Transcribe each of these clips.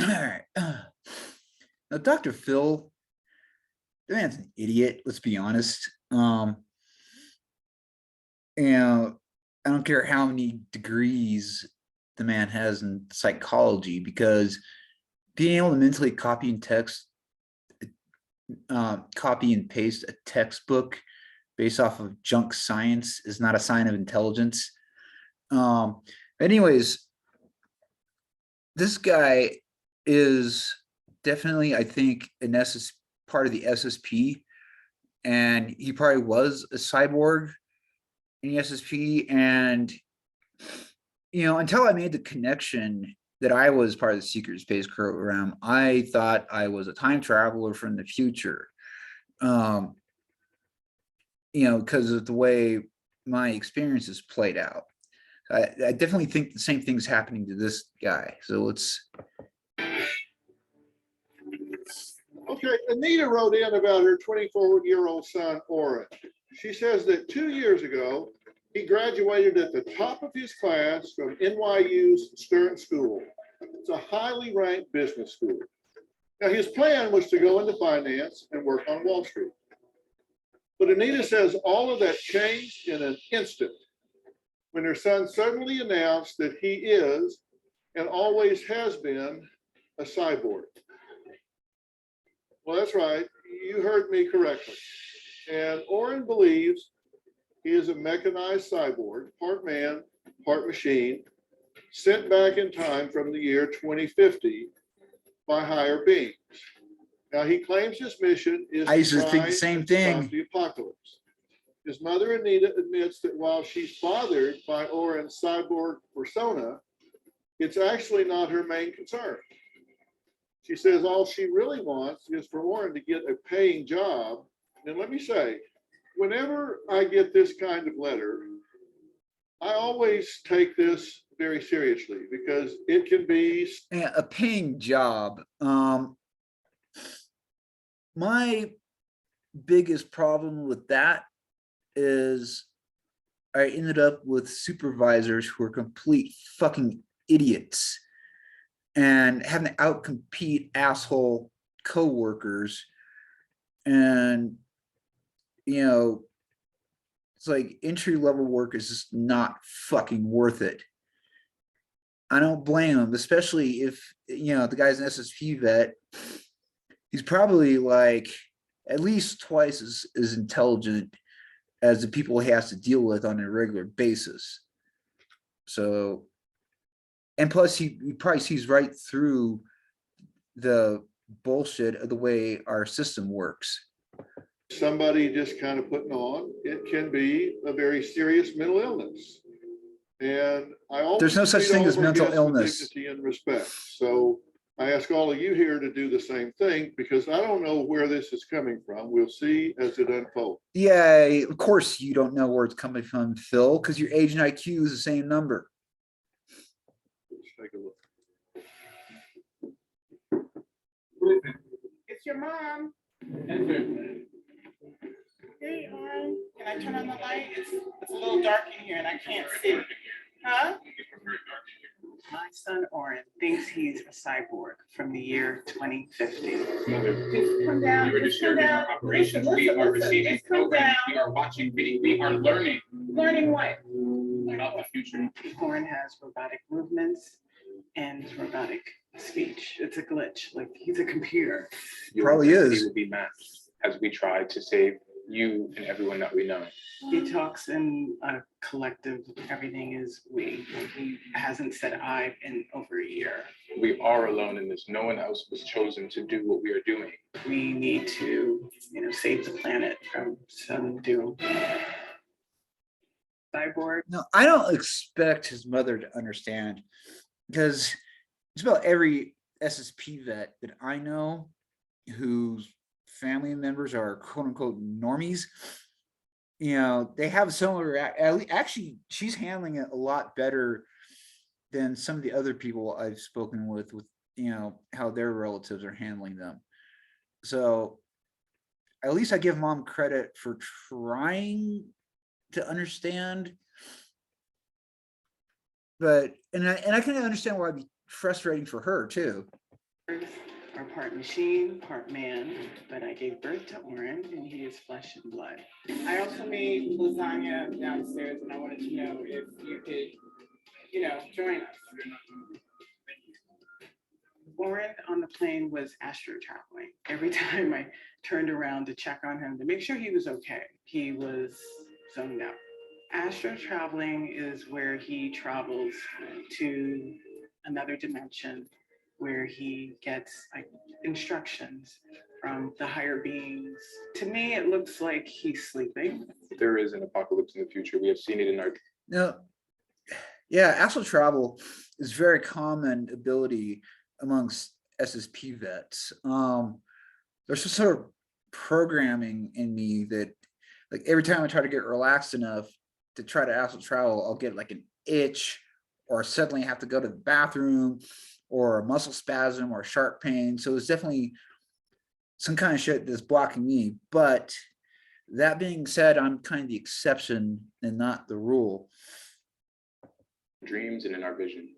All right. Now, Dr. Phil, the man's an idiot. Let's be honest. And I don't care how many degrees the man has in psychology, because being able to mentally copy and paste a textbook based off of junk science is not a sign of intelligence. Um, anyways, this guy is definitely, I think, part of the SSP, and he probably was a cyborg in the SSP. And until I made the connection that I was part of the secret space program, I thought I was a time traveler from the future. Um, because of the way my experiences played out. I definitely think the same thing's happening to this guy. So let's. Okay, Anita wrote in about her 24-year-old son, Oren. She says that 2 years ago, he graduated at the top of his class from NYU's Stern School. It's a highly ranked business school. Now, his plan was to go into finance and work on Wall Street. But Anita says all of that changed in an instant when her son suddenly announced that he is and always has been a cyborg. Well, that's right. You heard me correctly. And Oren believes he is a mechanized cyborg, part man, part machine, sent back in time from the year 2050 by higher beings. Now, he claims his mission is I used to try think the same and thing. stop the apocalypse. His mother, Anita, admits that while she's bothered by Oren's cyborg persona, it's actually not her main concern. She says all she really wants is for Oren to get a paying job. And let me say, whenever I get this kind of letter, I always take this very seriously because it can be a paying job. My biggest problem with that is I ended up with supervisors who are complete fucking idiots and having to outcompete asshole coworkers. And it's like entry level work is just not fucking worth it. I don't blame him, especially if the guy's an SSP vet. He's probably like at least twice as intelligent as the people he has to deal with on a regular basis. So, and plus he probably sees right through the bullshit of the way our system works. Somebody just kind of putting on, it can be a very serious mental illness. And I always there's no such thing as mental illness. with dignity and respect. So I ask all of you here to do the same thing because I don't know where this is coming from. We'll see as it unfolds. Yeah, of course you don't know where it's coming from, Phil, because your age and IQ is the same number. Let's take a look. It's your mom. Hey, Oren. Can I turn on the light? It's a little dark in here and I can't see. Huh? My son Oren thinks he's a cyborg from the year 2050. Just come down. We were Just come disturbing down. our operations. We are receiving Just come programs. down. We are watching video. We are learning Learning what? about the future. Oren has robotic movements and robotic speech. It's a glitch. Like he's a computer. Probably Your is. identity will be masked as we try to save you and everyone that we know. He talks in a collective, everything is we. He hasn't said I in over a year. We are alone in this. No one else was chosen to do what we are doing. We need to, save the planet from some doom. Cyborg. No, I don't expect his mother to understand, because just about every SSP vet that I know whose family members are quote unquote normies, they have similar. Actually, she's handling it a lot better than some of the other people I've spoken with how their relatives are handling them. So at least I give mom credit for trying to understand. But and I can understand why it'd be frustrating for her too. Are part machine, part man, but I gave birth to Oren and he is flesh and blood. I also made lasagna downstairs and I wanted to know if you could, join us. Oren on the plane was astro traveling. Every time I turned around to check on him to make sure he was okay, he was zoned out. Astro traveling is where he travels to another dimension where he gets like instructions from the higher beings. To me, it looks like he's sleeping. There is an apocalypse in the future. We have seen it in our Now, yeah, astral travel is very common ability amongst SSP vets. There's some sort of programming in me that, like, every time I try to get relaxed enough to try to astral travel, I'll get like an itch, or suddenly have to go to the bathroom, or a muscle spasm, or sharp pain. So it's definitely some kind of shit that's blocking me. But that being said, I'm kind of the exception and not the rule. dreams and in our vision.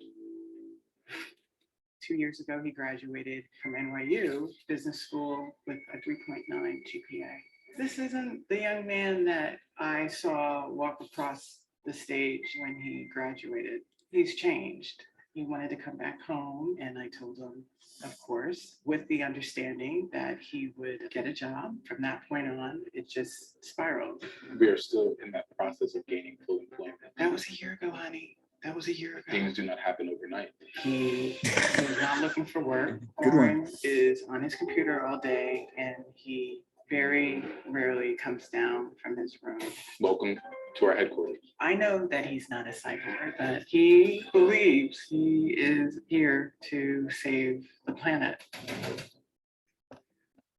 2 years ago, he graduated from NYU Business School with a 3.9 GPA. This isn't the young man that I saw walk across the stage when he graduated. He's changed. He wanted to come back home, and I told him, of course, with the understanding that he would get a job. From that point on, it just spiraled. We are still in that process of gaining full employment. That was a year ago, honey. That was a year ago. Things do not happen overnight. He is not looking for work. Good one. Oren is on his computer all day, and he very rarely comes down from his room. Welcome to our headquarters. I know that he's not a cyborg, but he believes he is here to save the planet.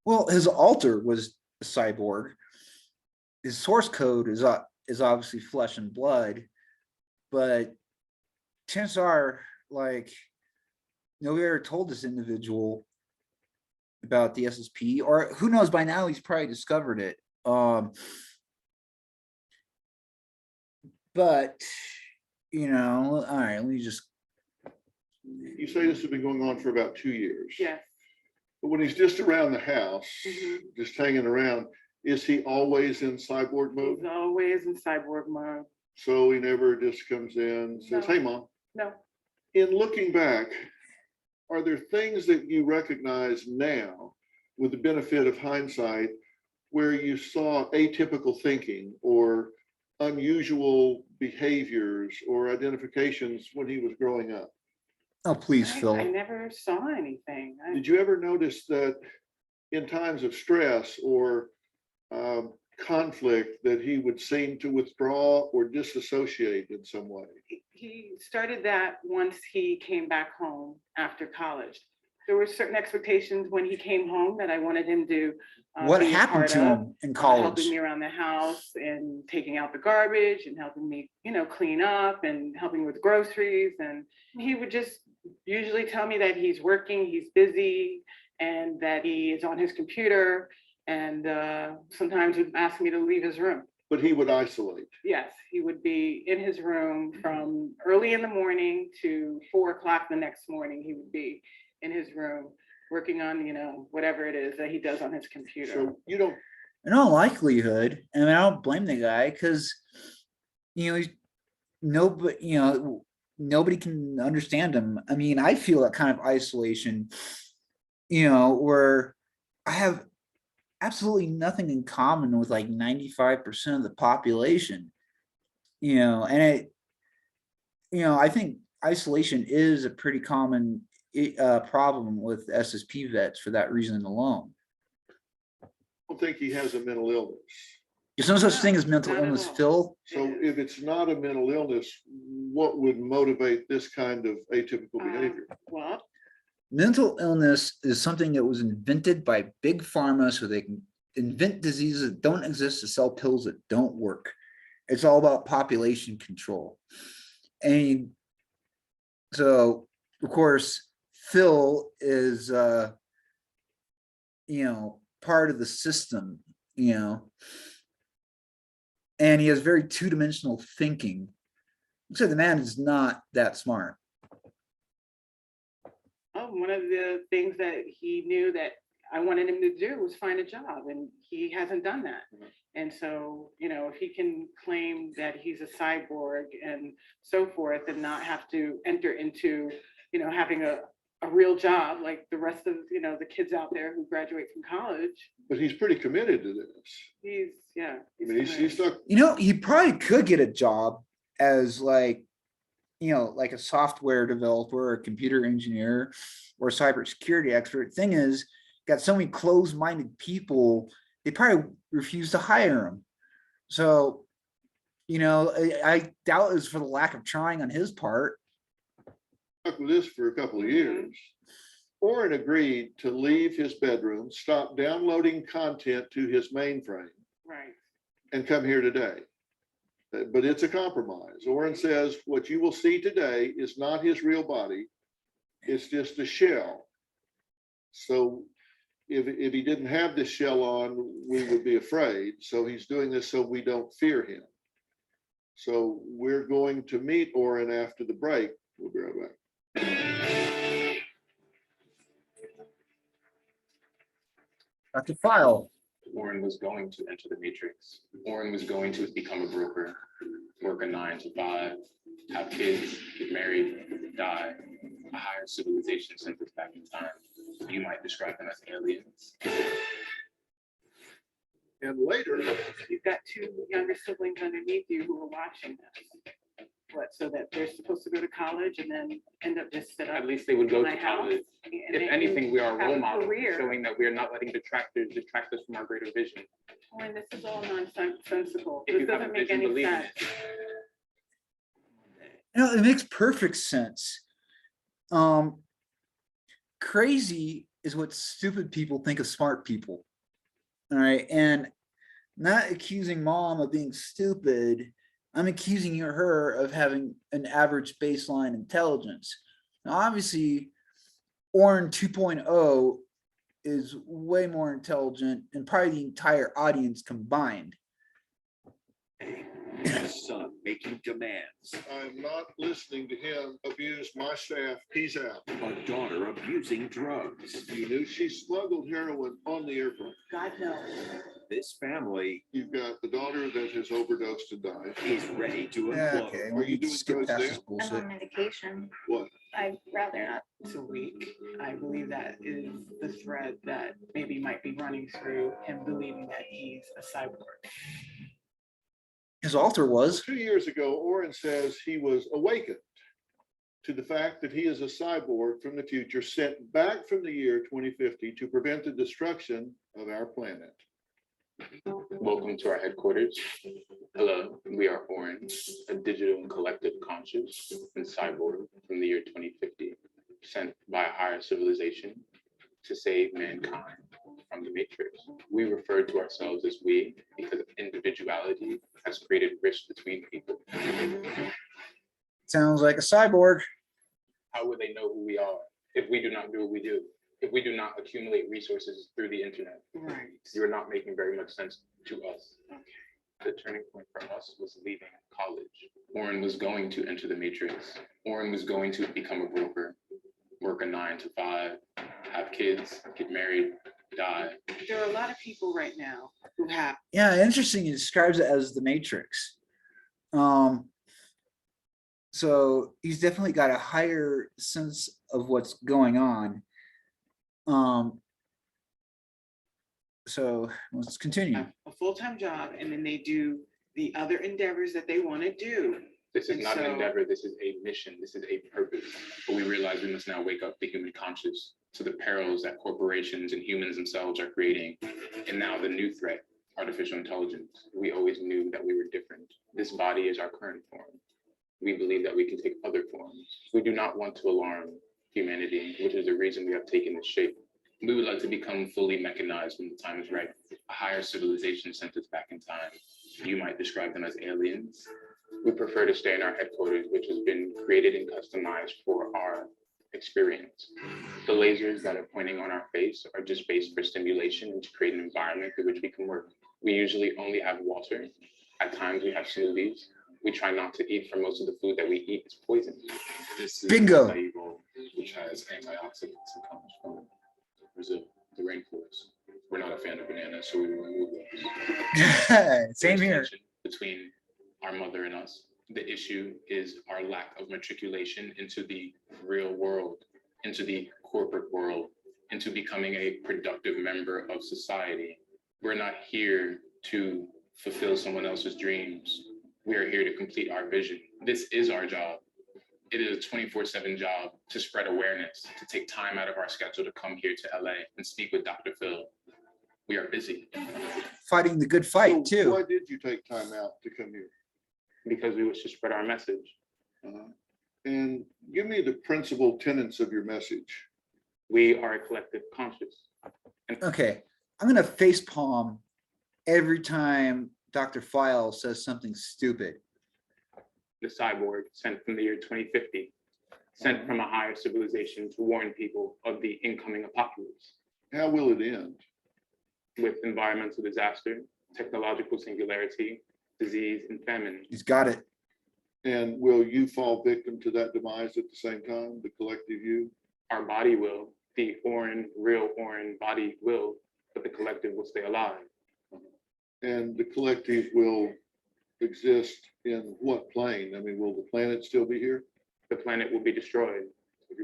Well, his alter was a cyborg. His source code is obviously flesh and blood, but chances are, like, nobody ever told this individual about the SSP, or who knows, by now he's probably discovered it. But all right, let me just. You say this has been going on for about 2 years. Yes. But when he's just around the house, Mhm. just hanging around, is he always in cyborg mode? He's always in cyborg mode. So he never just comes in, says, No. hey, Mom. No. In looking back, are there things that you recognize now with the benefit of hindsight where you saw atypical thinking or unusual behaviors or identifications when he was growing up? Oh, please, I Phil. never saw anything. Did you ever notice that in times of stress or conflict that he would seem to withdraw or disassociate in some way? He started that once he came back home after college. There were certain expectations when he came home that I wanted him to. What be a happened part to of, him in helping college? me around the house and taking out the garbage and helping me, clean up and helping with groceries. And he would just usually tell me that he's working, he's busy, and that he is on his computer. And sometimes would ask me to leave his room. But he would isolate. Yes, he would be in his room from early in the morning to 4 o'clock the next morning. He would be in his room working on, whatever it is that he does on his computer. So you don't, In all likelihood, and I don't blame the guy, because nobody can understand him. I mean, I feel that kind of isolation, where I have absolutely nothing in common with like 95% of the population, and I think isolation is a pretty common problem with SSP vets for that reason alone. I don't think he has a mental illness. There's no such No, thing as mental not at illness, all. Phil. So if it's not a mental illness, what would motivate this kind of atypical behavior? Well, Mental illness is something that was invented by big pharma so they can invent diseases that don't exist to sell pills that don't work. It's all about population control. And so, of course, Phil is, part of the system, and he has very two-dimensional thinking. So the man is not that smart. oh, well, one of the things that he knew that I wanted him to do was find a job, and he hasn't done that. And so, you know, if he can claim that he's a cyborg and so forth and not have to enter into, you know, having a real job like the rest of, you know, the kids out there who graduate from college, But he's pretty committed to this. he's, yeah. I mean, he's stuck. You know, he probably could get a job as like, you know, like a software developer or a computer engineer or a cybersecurity expert. Thing is, got so many closed-minded people, they probably refuse to hire him. So, you know, I doubt it's for the lack of trying on his part. Stuck with this for a couple of years. Orrin agreed to leave his bedroom, stop downloading content to his mainframe, Right. and come here today. But it's a compromise. Orrin says what you will see today is not his real body. It's just a shell. So if he didn't have this shell on, we would be afraid. So he's doing this so we don't fear him. So we're going to meet Orrin after the break. We'll be right back. Dr. Phile. Warren was going to enter the matrix. Warren was going to become a broker, work a 9 to 5, have kids, get married, die. A higher civilization sent us back in time. You might describe them as aliens. And later, You've got two younger siblings underneath you who are watching this. What, so that they're supposed to go to college and then end up just set up? At least they would go in my to house, college. and If they anything, can we are a have role a model, career. showing that we are not letting detractors detract us from our greater vision. When this is all nonsensical. If This you have a doesn't make vision, any believe in sense. it. You know, it makes perfect sense. Crazy is what stupid people think of smart people. All right. And not accusing mom of being stupid, I'm accusing her of having an average baseline intelligence. Now, obviously, Orrin 2.0 is way more intelligent than probably the entire audience combined. Son making demands. I'm not listening to him abuse my staff. He's out. A daughter abusing drugs. You knew she smuggled heroin on the airplane. God knows. This family You've got the daughter that has overdosed and died. is ready to Yeah, implode. okay. Are Well, you you doing skip drugs past now? this I'm bullshit. on medication. What? I'd rather not. It's a week. I believe that is the thread that maybe might be running through him believing that he's a cyborg. His altar was. 2 years ago, Orrin says he was awakened to the fact that he is a cyborg from the future sent back from the year 2050 to prevent the destruction of our planet. Welcome to our headquarters. Hello, we are Orange, a digital and collective conscious and cyborg from the year 2050, sent by a higher civilization to save mankind from the matrix. We refer to ourselves as we because individuality has created rifts between people. Sounds like a cyborg. How would they know who we are if we do not do what we do? If we do not accumulate resources through the internet? Right. You are not making very much sense to us. The turning point for us was leaving college. Orrin was going to enter the matrix. Orrin was going to become a broker, work a 9 to 5, have kids, get married, die. There are a lot of people right now who have Yeah, interesting. He describes it as the Matrix. So he's definitely got a higher sense of what's going on. So let's continue. a full-time job, and then they do the other endeavors that they want to do. This is And not an so- endeavor, this is a mission, this is a purpose. But we realize we must now wake up the human conscious to the perils that corporations and humans themselves are creating. And now the new threat, artificial intelligence. We always knew that we were different. This body is our current form. We believe that we can take other forms. We do not want to alarm humanity, which is the reason we have taken this shape. We would like to become fully mechanized when the time is right. A higher civilization sent us back in time. You might describe them as aliens. We prefer to stay in our headquarters, which has been created and customized for our experience. The lasers that are pointing on our face are just based for stimulation and to create an environment through which we can work. We usually only have water. At times we have smoothies. We try not to eat, for most of the food that we eat is poison. This is Bingo. Cyborg. which has antioxidants and comes from Brazil, the rainforest. We're not a fan of bananas, so we will remove those. Same There's here. tension between our mother and us. The issue is our lack of matriculation into the real world, into the corporate world, into becoming a productive member of society. We're not here to fulfill someone else's dreams. We are here to complete our vision. This is our job. It is a 24/7 job to spread awareness, to take time out of our schedule to come here to LA and speak with Dr. Phil. We are busy Fighting the good So fight Why too. did you take time out to come here? because we wish to spread our message. Uh-huh. And give me the principal tenets of your message. We are a collective conscious. Okay, I'm gonna face palm every time Dr. Phile says something stupid. The cyborg sent from the year 2050, sent from a higher civilization to warn people of the incoming apocalypse How will it end? with environmental disaster, technological singularity, disease, and famine. He's got it. And will you fall victim to that demise at the same time, the collective you? Our body will, the real Orin body will, but the collective will stay alive. And the collective will exist in what plane? I mean, will the planet still be here? The planet will be destroyed.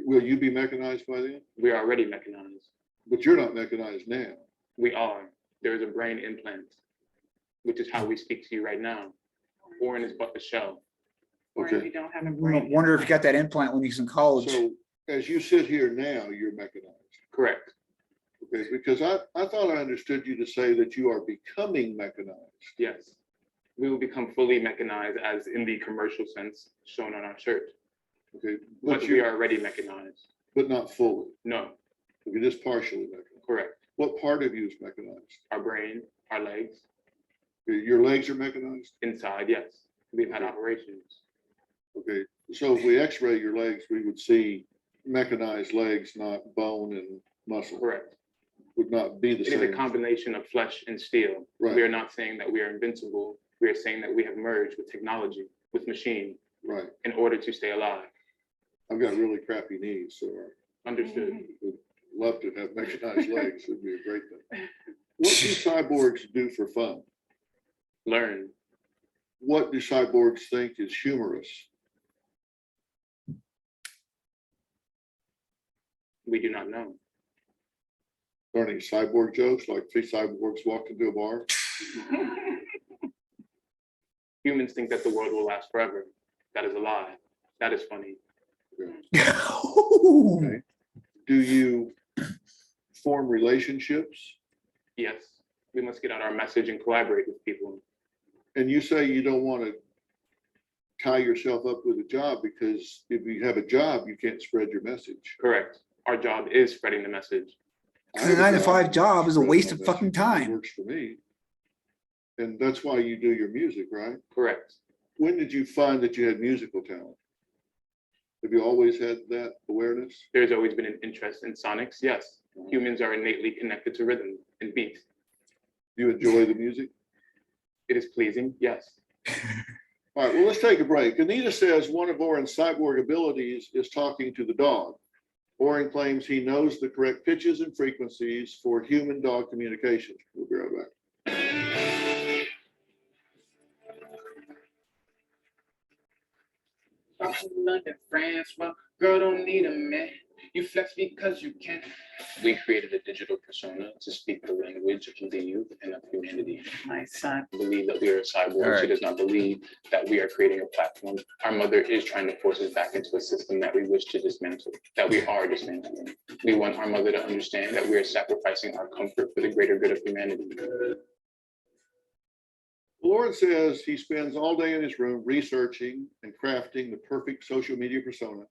Will you be mechanized by then? We are already mechanized. But you're not mechanized now. We are. There is a brain implant, which is how we speak to you right now. Orin is but the shell. Or Okay. we don't have a brain. Wonder if you got that implant when he was in college. So as you sit here now, you're mechanized. Correct. Okay, because I thought I understood you to say that you are becoming mechanized. Yes. We will become fully mechanized as in the commercial sense shown on our shirt. Okay, But but we you're, are already mechanized. but not fully. No, You're just partially mechanized. correct. What part of you is mechanized? Our brain, our legs, Your legs are mechanized? inside, yes. We've had operations. Okay, so if we x-ray your legs, we would see mechanized legs, not bone and muscle. Correct. Would not be the It is a same. combination of flesh and steel. Right. We are not saying that we are invincible. We are saying that we have merged with technology, with machine, Right. in order to stay alive. I've got really crappy knees, so Understood. I would love to have mechanized legs. It'd be a great thing. What do cyborgs do for fun? Learn. What do cyborgs think is humorous? We do not know. Are any cyborg jokes, like three cyborgs walked into a bar? Humans think that the world will last forever. That is a lie. That is funny. Okay. Do you form relationships? Yes, we must get out our message and collaborate with people. And you say you don't want to tie yourself up with a job, because if you have a job, you can't spread your message. Correct. Our job is spreading the message. I The have a 9-to-5 job is a spread waste my of fucking message, and it time. Works for me. And that's why you do your music, right? Correct. When did you find that you had musical talent? Have you always had that awareness? There's always been an interest in sonics. Yes, humans are innately connected to rhythm and beat. Do you enjoy the music? It is pleasing. Yes. All right, well, let's take a break. Anita says one of Oren's cyborg abilities is talking to the dog. Oren claims he knows the correct pitches and frequencies for human-dog communication. We'll be right back. I'm from London, France. Well, girl don't need a man. You flex because you can. We created a digital persona to speak the language of the youth and of humanity. My son. Believe that we are a cyborg. All right. She does not believe that we are creating a platform. Our mother is trying to force us back into a system that we wish to dismantle, that we are dismantling. We want our mother to understand that we are sacrificing our comfort for the greater good of humanity. Lauren says he spends all day in his room researching and crafting the perfect social media persona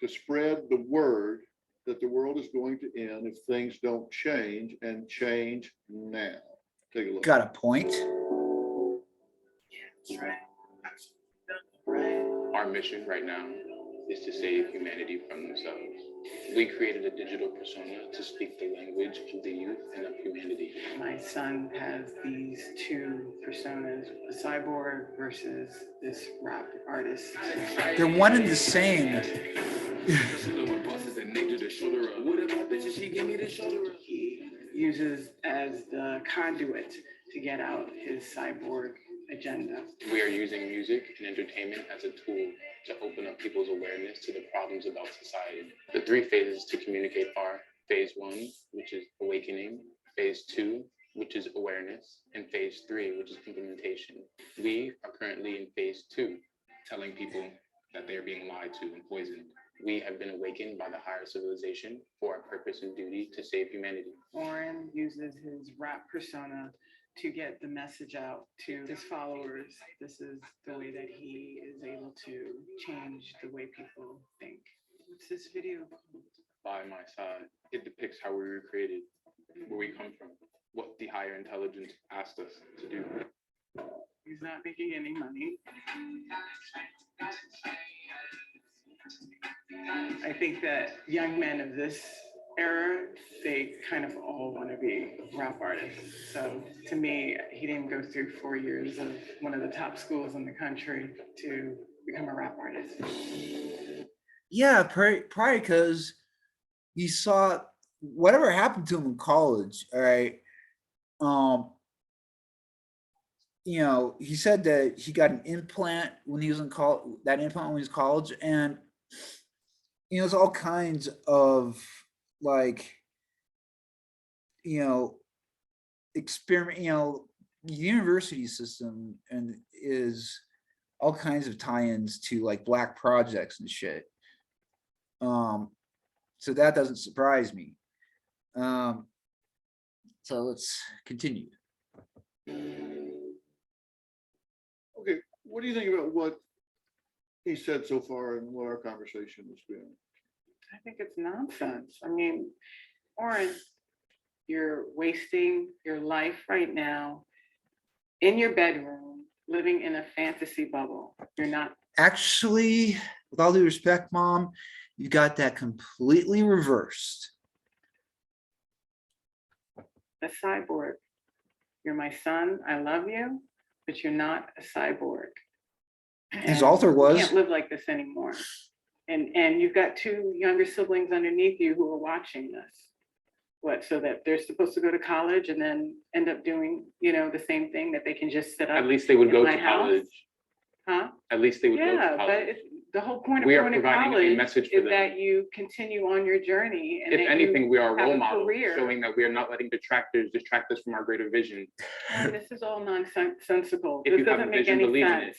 to spread the word that the world is going to end if things don't change, and change now. Take a look. Got a point. That's right. Right. Our mission right now is to save humanity from themselves. We created a digital persona to speak the language of the youth and of humanity. My son has these two personas, a cyborg versus this rap artist. They're one and the same. He uses as the conduit to get out his cyborg agenda. We are using music and entertainment as a tool to open up people's awareness to the problems about society. The three phases to communicate are phase 1, which is awakening, phase 2, which is awareness, and phase 3, which is implementation. We are currently in phase 2, telling people that they are being lied to and poisoned. We have been awakened by the higher civilization for our purpose and duty to save humanity. Oren uses his rap persona to get the message out to his followers. This is the way that he is able to change the way people think. What's this video called? By my side, it depicts how we were created, where we come from, what the higher intelligence asked us to do. He's not making any money. I think that young men of this era, they kind of all want to be rap artists. So to me, he didn't go through 4 years of one of the top schools in the country to become a rap artist. Yeah, probably because he saw whatever happened to him in college. All right. You know, he said that he got an implant when he was in college, that implant when he was in college, and you know, it's all kinds of like, you know, experiment, you know, the university system and is all kinds of tie-ins to like black projects and shit. So that doesn't surprise me. So let's continue. Okay, what do you think about what he said so far and what our conversation has been? I think it's nonsense. I mean, Oren, you're wasting your life right now in your bedroom, living in a fantasy bubble. You're not. Actually, with all due respect, Mom, you got that completely reversed. A cyborg. You're my son. I love you, but you're not a cyborg. His And alter you was. can't live like this anymore. And you've got two younger siblings underneath you who are watching this. What, so that they're supposed to go to college and then end up doing, you know, the same thing, that they can just sit up. At least they would in go my to house? college. Huh? At least they would go Yeah, to but college. the whole point of We are going to providing a college message for is them. that you continue on your journey. And If that anything, you we are a have role a model, career. showing that we are not letting detractors distract us from our greater vision. And this is all nonsensical. If This you have a doesn't make vision, any believe in it. sense.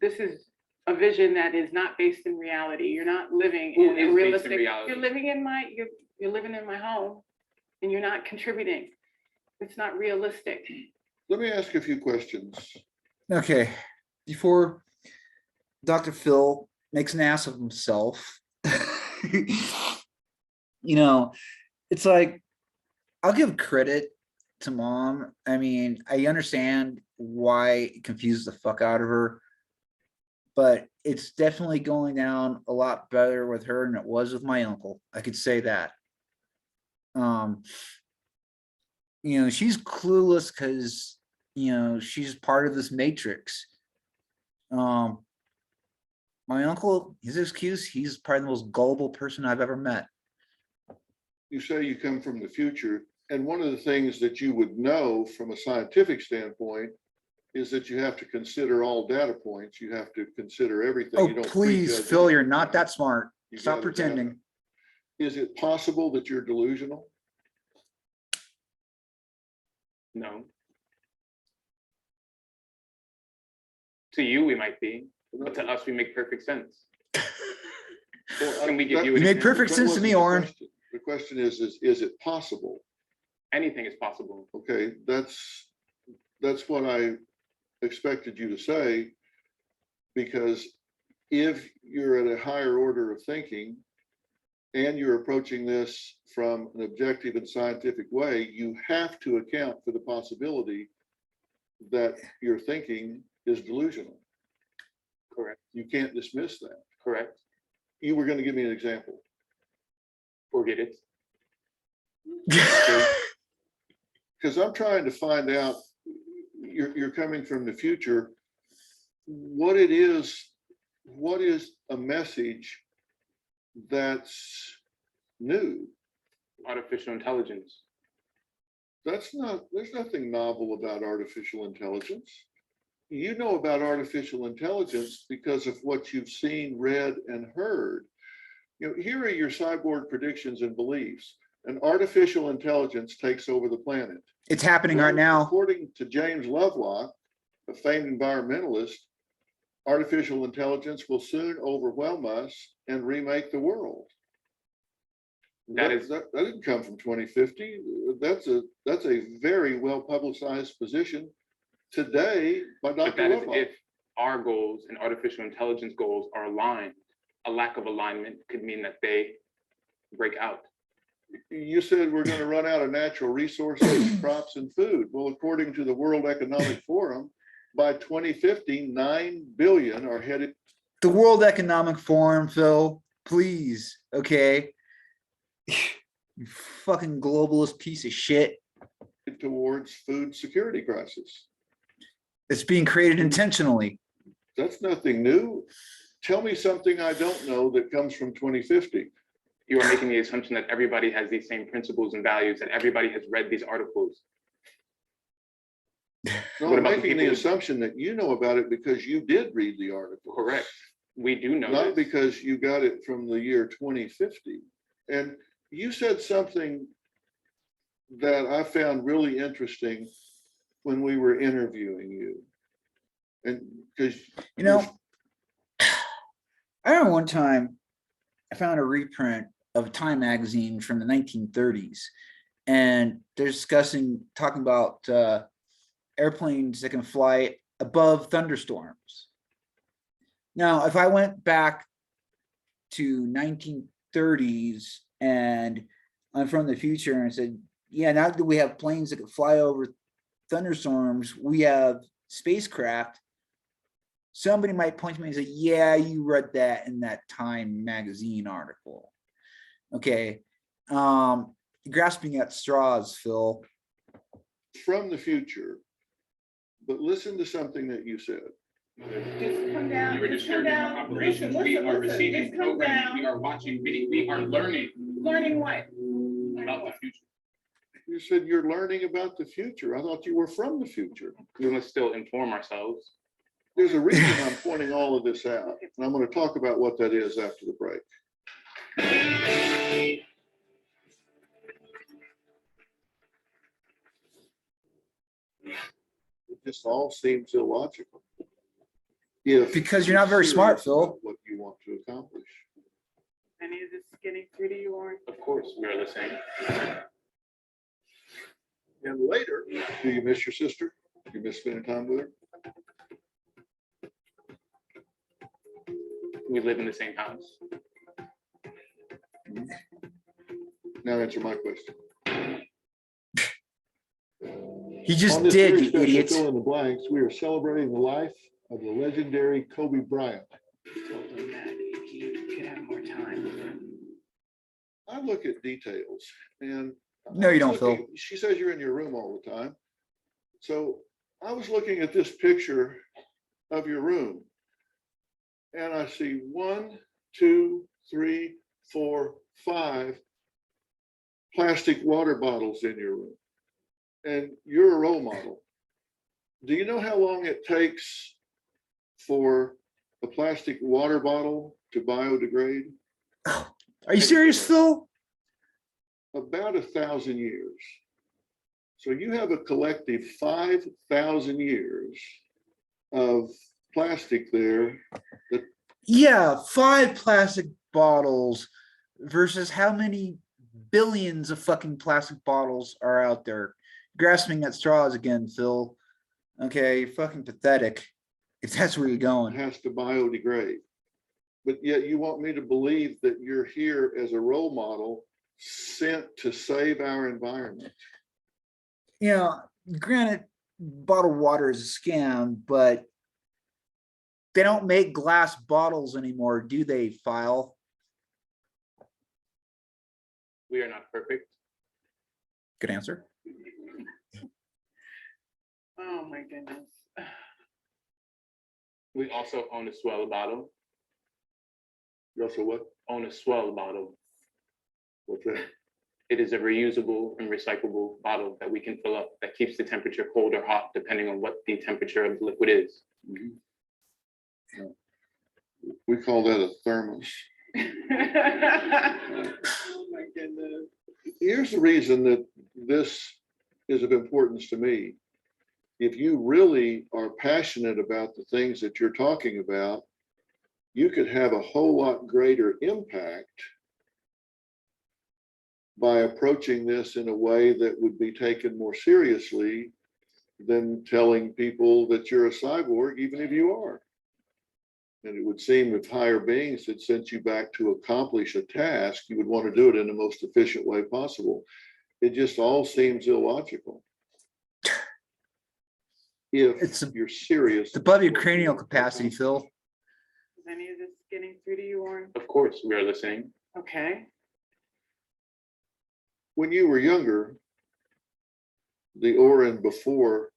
This is a vision that is not based in reality. You're not living Who in is a based in realistic. reality? You're living in you're living in my home, and you're not contributing. It's not realistic. Let me ask a few questions. Okay, before Dr. Phil makes an ass of himself, you know, it's like, I'll give credit to Mom. I mean, I understand why it confused the fuck out of her, but it's definitely going down a lot better with her than it was with my uncle. I could say that. You know, she's clueless because, you know, she's part of this matrix. My uncle, his excuse, he's probably the most gullible person I've ever met. You say you come from the future, and one of the things that you would know from a scientific standpoint is that you have to consider all data points. You have to consider everything. Oh, You don't please, prejudge Phil, you're anything. not that smart. You Stop gather data. pretending. Is it possible that you're delusional? No. To you, we might be, but to us, we make perfect sense. Well, Can we give that- you You an made example? perfect that sense to wasn't me, the Oren. question. The question is it possible? Anything is possible. Okay, that's what I expected you to say, because if you're at a higher order of thinking and you're approaching this from an objective and scientific way, you have to account for the possibility that your thinking is delusional. Correct, You can't dismiss that. correct. You were gonna give me an example. Forget it. Because I'm trying to find out, you're coming from the future, what is a message that's new? Artificial intelligence. There's nothing novel about artificial intelligence. You know about artificial intelligence because of what you've seen, read, and heard. Here are your cyborg predictions and beliefs. An artificial intelligence takes over the planet. It's happening right Well, now. according to James Lovelock, a famed environmentalist, artificial intelligence will soon overwhelm us and remake the world. That didn't come from 2050. That's a very well publicized position today by But Dr. that is Lovelock. if our goals and artificial intelligence goals are aligned. A lack of alignment could mean that they break out. You said we're going to run out of natural resources, crops, and food. Well, according to the World Economic Forum, by 2050, 9 billion are headed The World Economic Forum, Phil, please, okay? You fucking globalist piece of shit. towards food security crisis. It's being created intentionally. That's nothing new. Tell me something I don't know that comes from 2050. You are making the assumption that everybody has these same principles and values, that everybody has read these articles. No, What I'm about the making the people- assumption that you know about it because you did read the article. Correct. We do know Not this. because you got it from the year 2050. And you said something that I found really interesting when we were interviewing you. And because You know, I remember one time I found a reprint of Time magazine from the 1930s, and they're talking about airplanes that can fly above thunderstorms. Now, if I went back to 1930s and I'm from the future and said, yeah, now that we have planes that can fly over thunderstorms, we have spacecraft, somebody might point to me and say, yeah, you read that in that Time magazine article. Okay. Grasping at straws, Phil. from the future, but listen to something that you said. Just come down, You were just come disturbing our down. operations. Listen, We listen, are listen. receiving Just come programming. We down. are watching video. We are learning Learning what? about the future. You said you're learning about the future. I thought you were from the future. We must still inform ourselves. There's a reason I'm pointing all of this out, and I'm going to talk about what that is after the break. It just all seems illogical. Because you're not very smart, serious about Phil. what you want to accomplish. Any of this getting through to you, Lauren? Of course, we are listening. And later, do you miss your sister? You miss spending time with her? We live in the same house. Now answer my question. He just On this did, very you special idiots. Fill in the blanks, we are celebrating the life of the legendary Kobe Bryant. Told him that he could have more time. I look at details and. No, I you was don't, Phil. looking- She says you're in your room all the time. So I was looking at this picture of your room. And I see 1, 2, 3, 4, 5 plastic water bottles in your room. And you're a role model. Do you know how long it takes for a plastic water bottle to biodegrade? Are you serious, Phil? About 1,000 years. So you have a collective 5,000 years of plastic there. Yeah, 5 plastic bottles versus how many billions of fucking plastic bottles are out there. Grasping at straws again, Phil. Okay, fucking pathetic. If that's where you're going. Has to biodegrade. But yet you want me to believe that you're here as a role model sent to save our environment. You know, granted, bottled water is a scam, but they don't make glass bottles anymore, do they, Phile? We are not perfect. Good answer. Oh, my goodness. We also own a swell bottle. You also what? Own a swell bottle. What's that? It is a reusable and recyclable bottle that we can fill up that keeps the temperature cold or hot depending on what the temperature of the liquid is. We call that a thermos. Oh, my goodness. Here's the reason that this is of importance to me. If you really are passionate about the things that you're talking about, you could have a whole lot greater impact by approaching this in a way that would be taken more seriously than telling people that you're a cyborg, even if you are. And it would seem if higher beings had sent you back to accomplish a task, you would want to do it in the most efficient way possible. It just all seems illogical. It's If you're serious. It's above your cranial capacity, Phil. Is any of this getting through to you, Warren? Of course, we are listening. Okay. When you were younger, the Orin before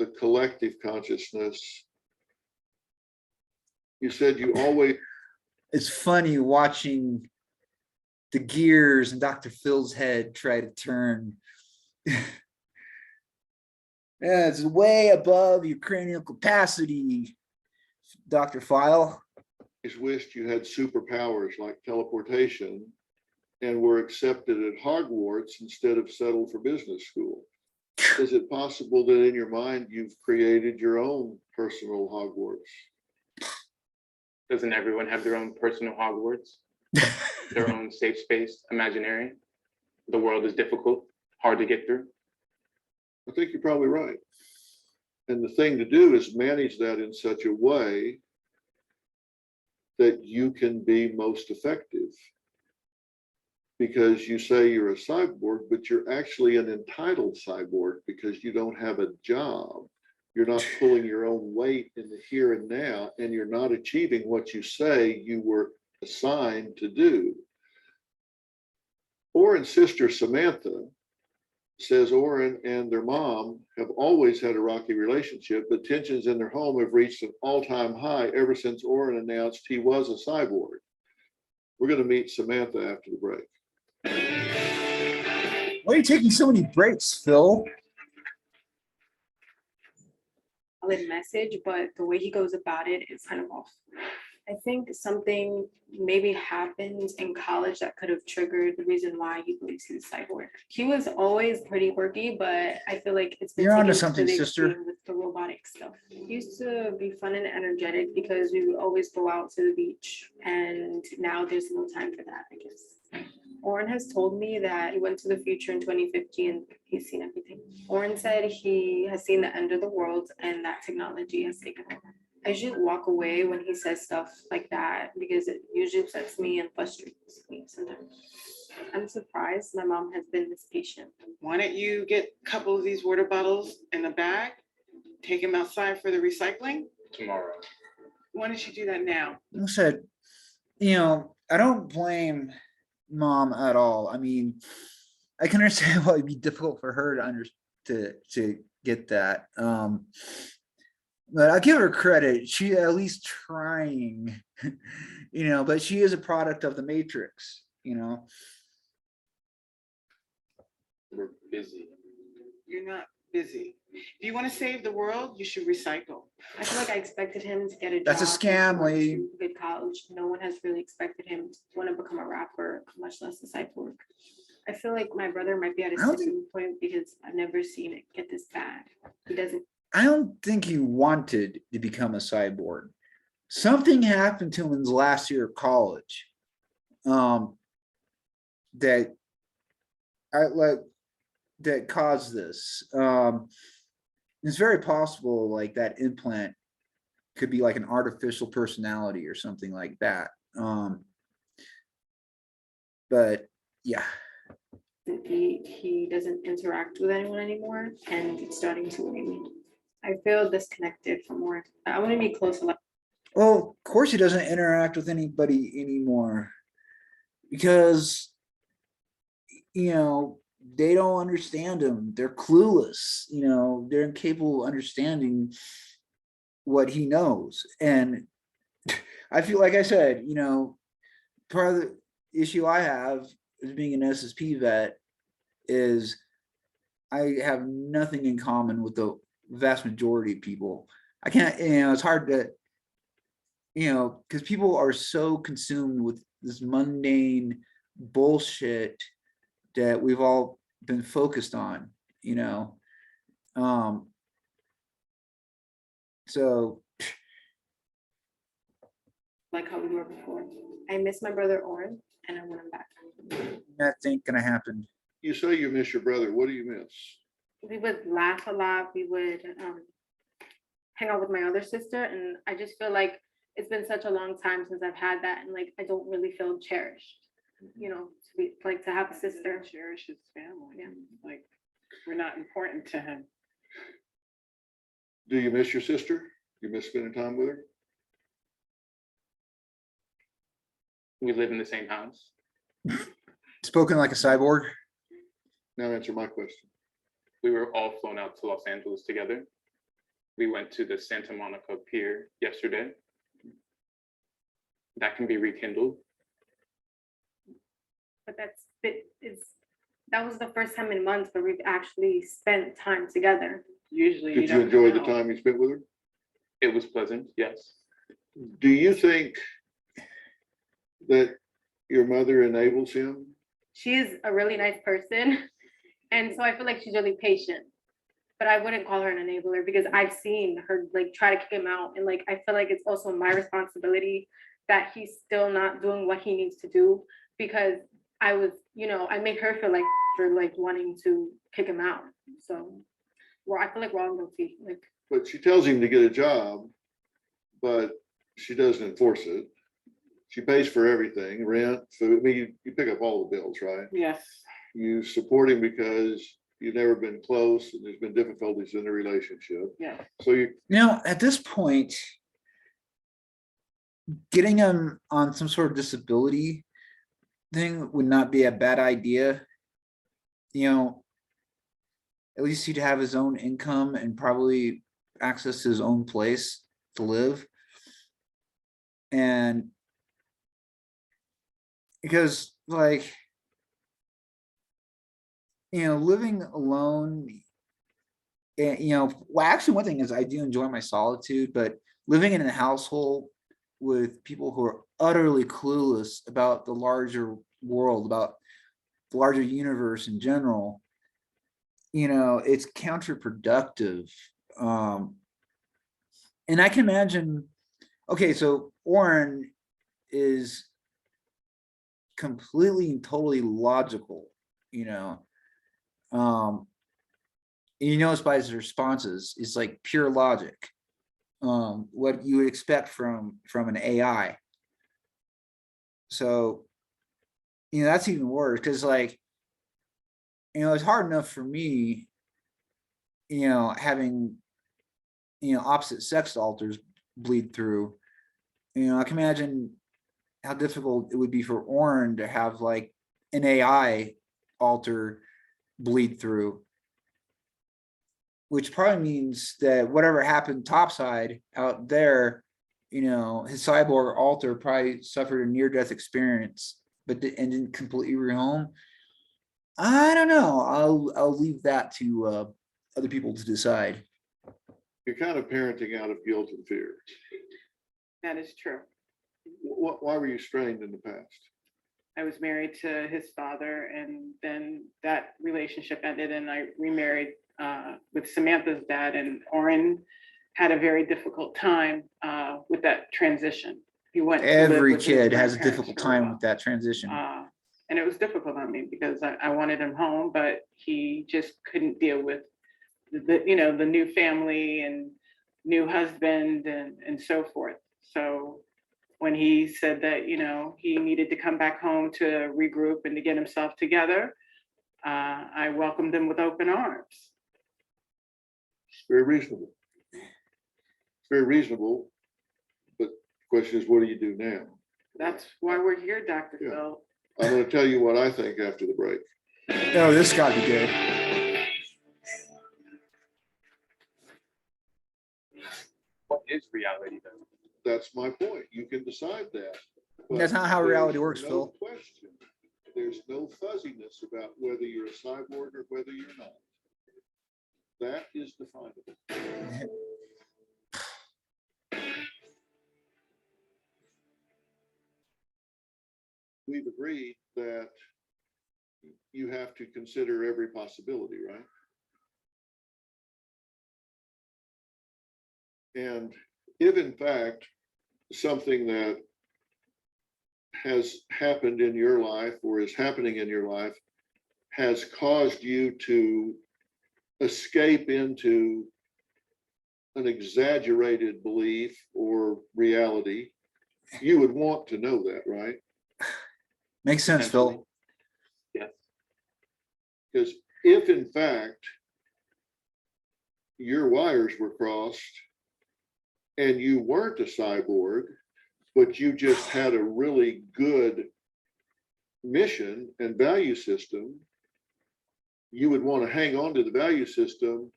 the collective consciousness, you said you always, It's funny watching the gears in Dr. Phil's head try to turn. Yeah, it's way above your cranial capacity, Dr. Phile. wished you had superpowers like teleportation and were accepted at Hogwarts instead of settled for business school. Is it possible that in your mind you've created your own personal Hogwarts? Doesn't everyone have their own personal Hogwarts? Their own safe space, imaginary? The world is difficult, hard to get through. I think you're probably right. And the thing to do is manage that in such a way that you can be most effective. Because you say you're a cyborg, but you're actually an entitled cyborg because you don't have a job. You're not pulling your own weight in the here and now, and you're not achieving what you say you were assigned to do. Orin's sister Samantha says Orin and their mom have always had a rocky relationship, but tensions in their home have reached an all-time high ever since Orin announced he was a cyborg. We're going to meet Samantha after the break. Why are you taking so many breaks, Phil? Solid message, but the way he goes about it is kind of off. I think something maybe happened in college that could have triggered the reason why he believes he's a cyborg. He was always pretty quirky, but I feel like it's been You're onto taken to something, the sister. extreme with the robotic stuff. He used to be fun and energetic because we would always go out to the beach, and now there's no time for that, I guess. Orin has told me that he went to the future in 2050 and he's seen everything. Orin said he has seen the end of the world and that technology has taken over. I usually walk away when he says stuff like that because it usually upsets me and frustrates me sometimes. I'm surprised my mom has been this patient. Why don't you get a couple of these water bottles in a bag, take them outside for the recycling? Tomorrow. Why don't you do that now? I said, I don't blame mom at all. I mean, I can understand why it'd be difficult for her to get that. But I'll give her credit. She at least trying, but she is a product of the Matrix, We're busy. You're not busy. If you want to save the world, you should recycle. I feel like I expected him to get a job. That's a scam, and lady. to good college. No one has really expected him to want to become a rapper, much less a cyborg. I feel like my brother might be at a I don't tipping point because I've never seen it get this bad. He doesn't. I don't think he wanted to become a cyborg. Something happened to him in his last year of college. That caused this. It's very possible like that implant could be like an artificial personality or something like that. But yeah. He doesn't interact with anyone anymore, and it's starting to worry me. I feel disconnected from work. I want to be close to life. Well, of course he doesn't interact with anybody anymore because, they don't understand him. They're clueless, they're incapable of understanding what he knows. And I feel like I said, part of the issue I have as being an SSP vet is I have nothing in common with the vast majority of people. I can't, it's hard to, because people are so consumed with this mundane bullshit that we've all been focused on, um, so Like how we were before. I miss my brother Oren and I want him back. that ain't gonna happen. You say you miss your brother. What do you miss? We would laugh a lot. We would hang out with my other sister. And I just feel like it's been such a long time since I've had that. And like, I don't really feel cherished, to be like to have a sister. Cherish his family. Yeah. Like, we're not important to him. Do you miss your sister? You miss spending time with her? We live in the same house. Spoken like a cyborg. Now answer my question. We were all flown out to Los Angeles together. We went to the Santa Monica Pier yesterday. That can be rekindled. But that was the first time in months where we've actually spent time together. Usually. Did you don't enjoy the know. time you spent with her? It was pleasant, yes. Do you think that your mother enables him? She is a really nice person. And so I feel like she's really patient. But I wouldn't call her an enabler because I've seen her like try to kick him out. And like I feel like it's also my responsibility that he's still not doing what he needs to do because I was, I made her feel like for like wanting to kick him out. So I feel like we're all guilty. Like But she tells him to get a job, but she doesn't enforce it. She pays for everything, rent, food. I mean, you pick up all the bills, right? Yes. You support him because you've never been close and there's been difficulties in the relationship. Yeah. So you, At this point, getting him on some sort of disability thing would not be a bad idea. At least he'd have his own income and probably access to his own place to live. And because like, living alone, well, actually one thing is I do enjoy my solitude, but living in a household with people who are utterly clueless about the larger world, about the larger universe in general, it's counterproductive. And I can imagine, okay, so Oren is completely and totally logical, it's by his responses, it's like pure logic. What you would expect from an AI. So, that's even worse because like, it's hard enough for me, having, opposite sex alters bleed through. I can imagine how difficult it would be for Oren to have like an AI alter bleed through. Which probably means that whatever happened topside out there, his cyborg alter probably suffered a near-death experience, but and didn't completely rehome. I don't know. I'll leave that to other people to decide. you're kind of parenting out of guilt and fear. That is true. Why were you strained in the past? I was married to his father, and then that relationship ended, and I remarried with Samantha's dad. And Oren had a very difficult time with that transition. He went. to live Every with his kid has a grandparents difficult for a time while. with that transition. And it was difficult on me because I wanted him home, but he just couldn't deal with the new family and new husband and so forth. So when he said that, he needed to come back home to regroup and to get himself together, I welcomed him with open arms. It's very reasonable. It's very reasonable, but Question is, what do you do now? That's why we're here, Dr. Yeah. Phil. I'm gonna tell you what I think after the break. Oh, this gotta be good. What is reality though? That's my point. You can decide that. But That's not how reality there's works, no Phil. question. There's no fuzziness about whether you're a cyborg or whether you're not. That is definable. We've agreed that you have to consider every possibility, right? And if in fact, something that has happened in your life or is happening in your life has caused you to escape into an exaggerated belief or reality, you would want to know that, right? Makes sense, Phil. Yes. Because if in fact your wires were crossed and you weren't a cyborg, but you just had a really good mission and value system, you would want to hang on to the value system,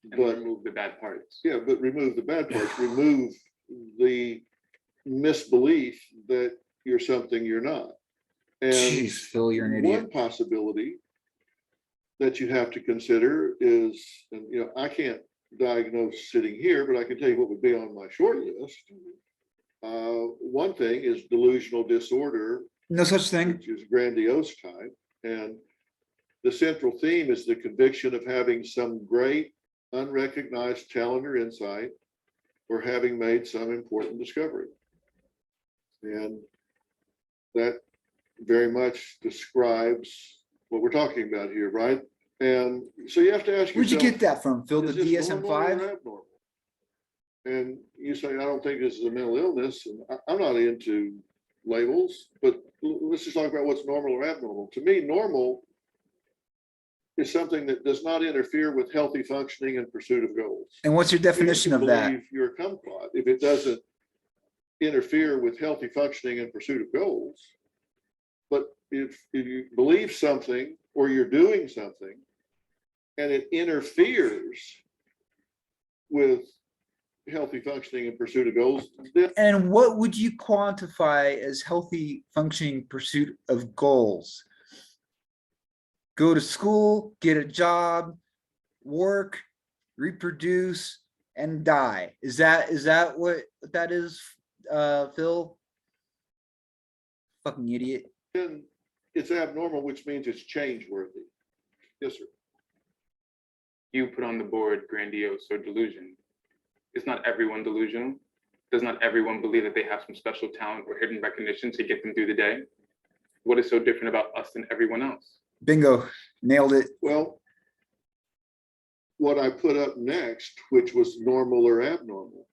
And but remove the bad parts. yeah, but remove the bad parts, remove the misbelief that you're something you're not. And Jeez, Phil, you're an idiot. one possibility that you have to consider is, and you know, I can't diagnose sitting here, but I can tell you what would be on my short list. One thing is delusional disorder, No such thing. which is grandiose type. And the central theme is the conviction of having some great unrecognized talent or insight, or having made some important discovery. And that very much describes what we're talking about here, right? And so you have to ask Where'd you yourself, get that from, Phil? The is this normal or DSM-5? abnormal? And you say, I don't think this is a mental illness, and I'm not into labels, but let's just talk about what's normal or abnormal. To me, normal is something that does not interfere with healthy functioning and pursuit of goals. And what's your definition of that? Believe you're a kumquat if it doesn't interfere with healthy functioning and pursuit of goals. But if you believe something or you're doing something and it interferes with healthy functioning and pursuit of goals, then And what would you quantify as healthy functioning pursuit of goals? Go to school, get a job, work, reproduce, and die. Is that what that is, Phil? Fucking idiot. it's abnormal, which means it's change worthy. Yes, sir. You put on the board grandiose or delusion. Is not everyone delusional? Does not everyone believe that they have some special talent or hidden recognition to get them through the day? What is so different about us than everyone else? Bingo. Nailed it. Well, what I put up next, which was normal or abnormal,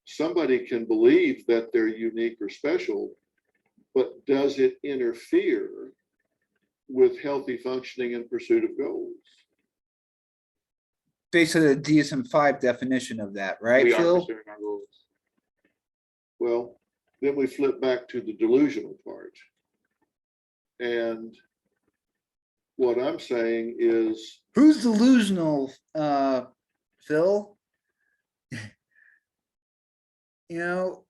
somebody can believe that they're unique or special, but does it interfere with healthy functioning and pursuit of goals? Basically, the DSM-5 definition of that, right, We are Phil? pursuing our goals. Well, then we flip back to the delusional part. And what I'm saying is, Who's delusional, Phil? You know,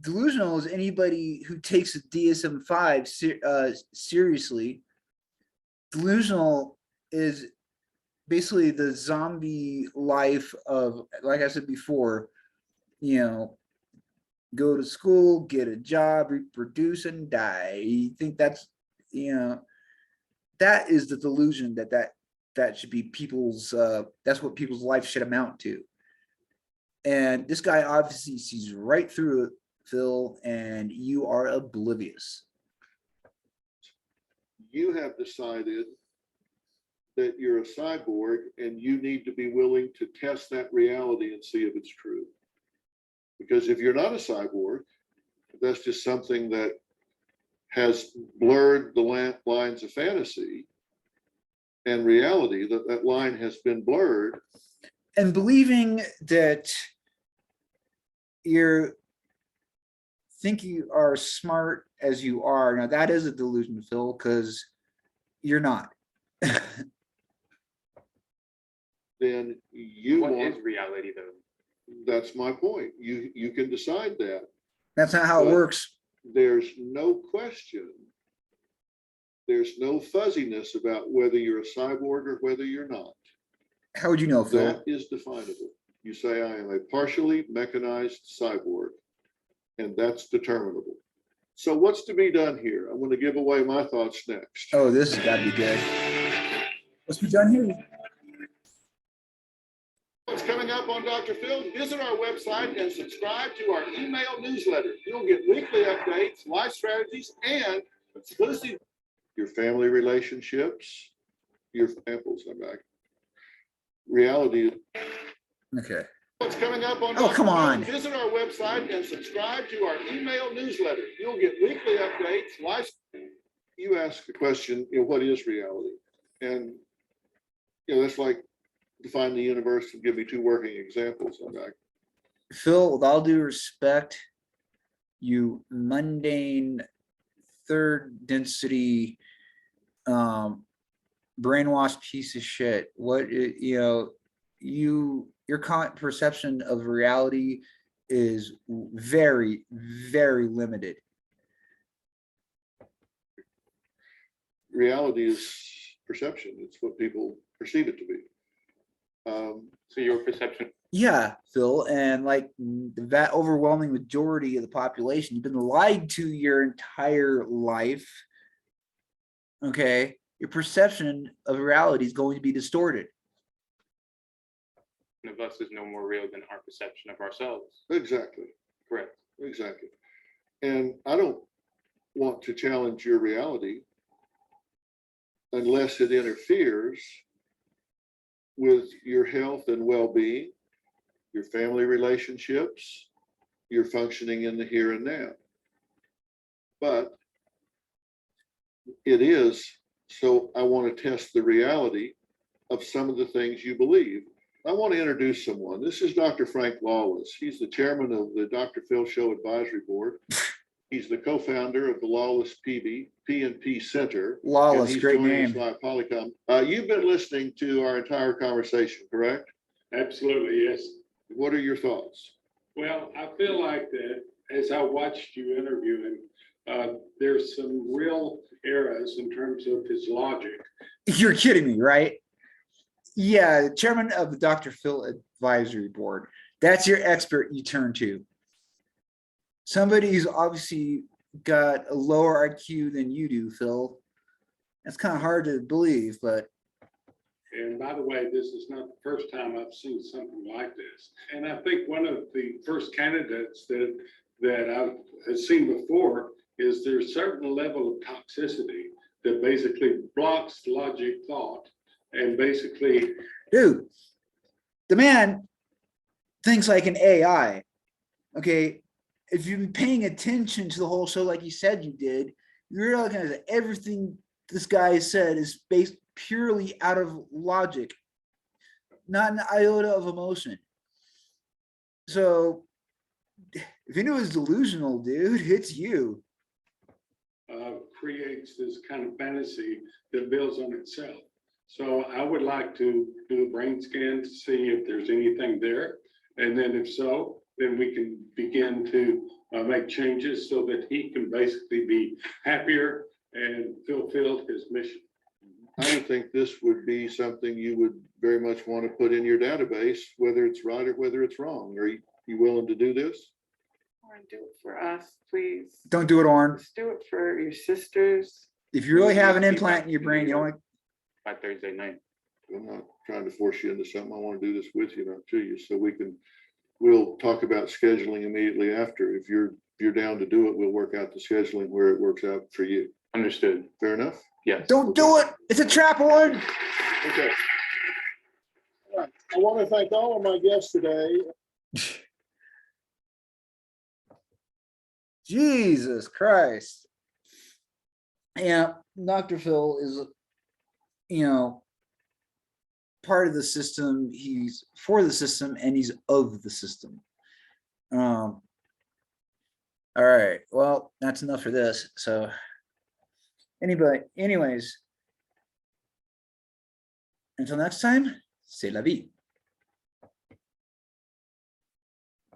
delusional is anybody who takes the DSM-5 seriously. Delusional is basically the zombie life of, like I said before, you know, go to school, get a job, reproduce, and die. You think that's, you know, that is the delusion that should be people's, that's what people's life should amount to. And this guy obviously sees right through it, Phil, and you are oblivious. you have decided that you're a cyborg and you need to be willing to test that reality and see if it's true. Because if you're not a cyborg, that's just something that has blurred the lines of fantasy and reality, that line has been blurred. And believing that you're think you are smart as you are. Now that is a delusion, Phil, because you're not. Then you What want, is reality though? that's my point. You can decide that. That's not how it But works. There's no question. There's no fuzziness about whether you're a cyborg or whether you're not. How would you know, Phil? That is definable. You say, I am a partially mechanized cyborg, and that's determinable. So what's to be done here? I'm going to give away my thoughts next. Oh, this has got to be good. What's be done here? What's coming up on Dr. Phil? Visit our website and subscribe to our email newsletter. You'll get weekly updates, life strategies, and exclusive your family relationships, your apples. I'm back. Reality. Okay. What's coming up on Oh, Dr. come Phil? on. Visit our website and subscribe to our email newsletter. You'll get weekly updates, life. You ask the question, what is reality? And that's like define the universe and give me two working examples. I'm back. Phil, with all due respect, you mundane third density brainwashed piece of shit. Your perception of reality is very, very limited. Reality is perception. It's what people perceive it to be. So your perception, Yeah, Phil, and like that overwhelming majority of the population, you've been lied to your entire life. Okay, your perception of reality is going to be distorted. of us is no more real than our perception of ourselves. Exactly. Correct. Exactly. And I don't want to challenge your reality unless it interferes with your health and well-being, your family relationships, your functioning in the here and now. But it is, so I want to test the reality of some of the things you believe. I want to introduce someone. This is Dr. Frank Lawless. He's the chairman of the Dr. Phil Show Advisory Board. He's the co-founder of the Lawless P&P Center. Lawless, and he's great joining us name. via Polycom. You've been listening to our entire conversation, correct? Absolutely, yes. What are your thoughts? Well, I feel like that as I watched you interview him, there's some real errors in terms of his logic. You're kidding me, right? Yeah, the chairman of the Dr. Phil Advisory Board. That's your expert you turn to. Somebody who's obviously got a lower IQ than you do, Phil. That's kind of hard to believe, but And by the way, this is not the first time I've seen something like this. And I think one of the first candidates that I've seen before is there's a certain level of toxicity that basically blocks logic thought and basically. dude, the man thinks like an AI. Okay, if you've been paying attention to the whole show like you said you did, you realize that everything this guy said is based purely out of logic, not an iota of emotion. So if you knew it was delusional, dude, it's you. Creates this kind of fantasy that builds on itself. So I would like to do a brain scan to see if there's anything there. And then if so, then we can begin to make changes so that he can basically be happier and fulfill his mission. I would think this would be something you would very much want to put in your database, whether it's right or whether it's wrong. Are you willing to do this? Or do it for us, please. Don't do it, Orrin. Just do it for your sisters. If you really have an implant in your brain, you don't like. By Thursday night. I'm not trying to force you into something. I want to do this with you, not to you, so we'll talk about scheduling immediately after. If you're down to do it, we'll work out the scheduling where it works out for you. Understood. Fair enough? Yes. Don't do it. It's a trap, Orrin. Okay. All right. I want to thank all of my guests today. Jesus Christ. Yeah, Dr. Phil is, part of the system. He's for the system and he's of the system. All right, well, that's enough for this, so. Anyways. Until next time, c'est la vie.